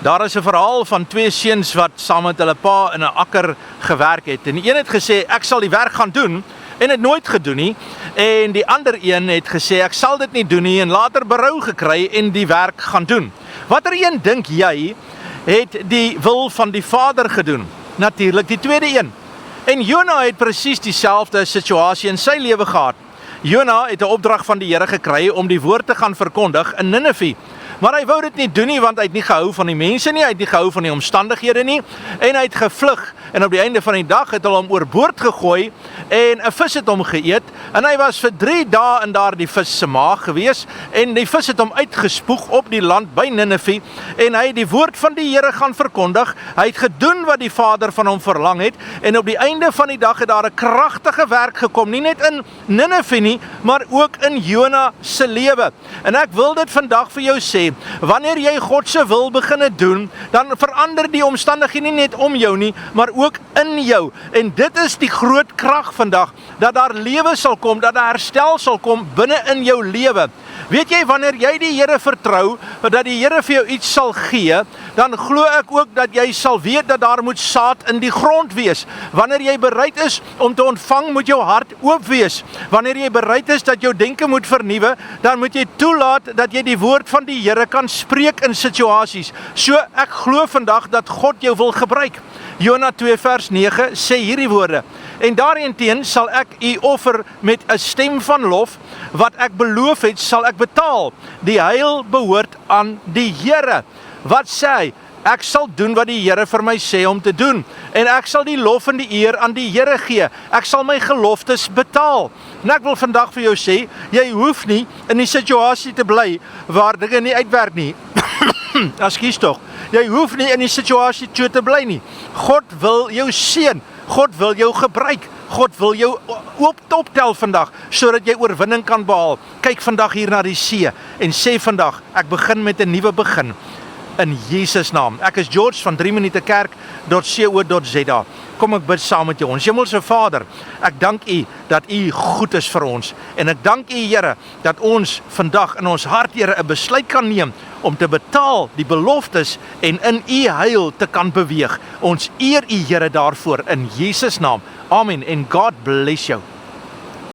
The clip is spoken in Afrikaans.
Daar is 'n verhaal van twee seuns wat saam met hulle pa in 'n akker gewerk het. En die een het gesê, ek sal die werk gaan doen, en het nooit gedoen nie. En die ander een het gesê, ek sal dit nie doen nie, en later berou gekry en die werk gaan doen. Watter een dink jy het die wil van die Vader gedoen? Natuurlik die tweede een. En Jona het presies dieselfde situasie in sy lewe gehad. Jona het 'n opdrag van die Here gekry om die woord te gaan verkondig in Ninive. Maar hy wou dit nie doen nie, want hy het nie gehou van die mense nie, hy het nie gehou van die omstandighede nie, en hy het gevlug, en op die einde van die dag het hulle hom oorboord gegooi, en 'n vis het hom geëet, en hy was vir 3 dae in daardie vis se maag gewees, en die vis het hom uitgespoeg op die land by Ninive, en hy het die woord van die Here gaan verkondig, hy het gedoen wat die Vader van hom verlang het, en op die einde van die dag het daar 'n kragtige werk gekom, nie net in Ninive nie, maar ook in Jona se lewe. En ek wil dit vandag vir jou sê, wanneer jy God se wil beginne doen, dan verander die omstandighede nie net om jou nie, maar ook in jou. En dit is die groot krag vandag, dat daar lewe sal kom, dat daar herstel sal kom binne in jou lewe. Weet jy, wanneer jy die Here vertrou, dat die Here vir jou iets sal gee, dan glo ek ook dat jy sal weet dat daar moet saad in die grond wees. Wanneer jy bereid is om te ontvang, moet jou hart oop wees. Wanneer jy bereid is dat jou denke moet vernuwe, dan moet jy toelaat dat jy die woord van die Here kan spreek in situasies. So ek glo vandag dat God jou wil gebruik. Jona 2 vers 9 sê hierdie woorde: en daarenteen sal ek u offer met 'n stem van lof, wat ek beloof het, sal ek betaal. Die heil behoort aan die Here. Wat sê hy? Ek sal doen wat die Here vir my sê om te doen, en ek sal die lof en die eer aan die Here gee. Ek sal my geloftes betaal. En ek wil vandag vir jou sê, jy hoef nie in die situasie te bly waar dinge nie uitwerk nie. Ekskuus tog. Jy hoef nie in die situasie te bly nie. God wil jou seën. God wil jou gebruik. God wil jou optel vandag, sodat jy oorwinning kan behaal. Kyk vandag hier na die see en sê vandag, ek begin met 'n nuwe begin. In Jesus naam. Ek is George van 3minutekerk.co.za. Kom ek bid saam met jou. Ons Hemelse Vader, ek dank U dat U goed is vir ons. En ek dank U, Here, dat ons vandag in ons hart, Here, 'n besluit kan neem om te betaal die beloftes en in U heil te kan beweeg. Ons eer U, Here, daarvoor in Jesus naam. Amen. En God bless you.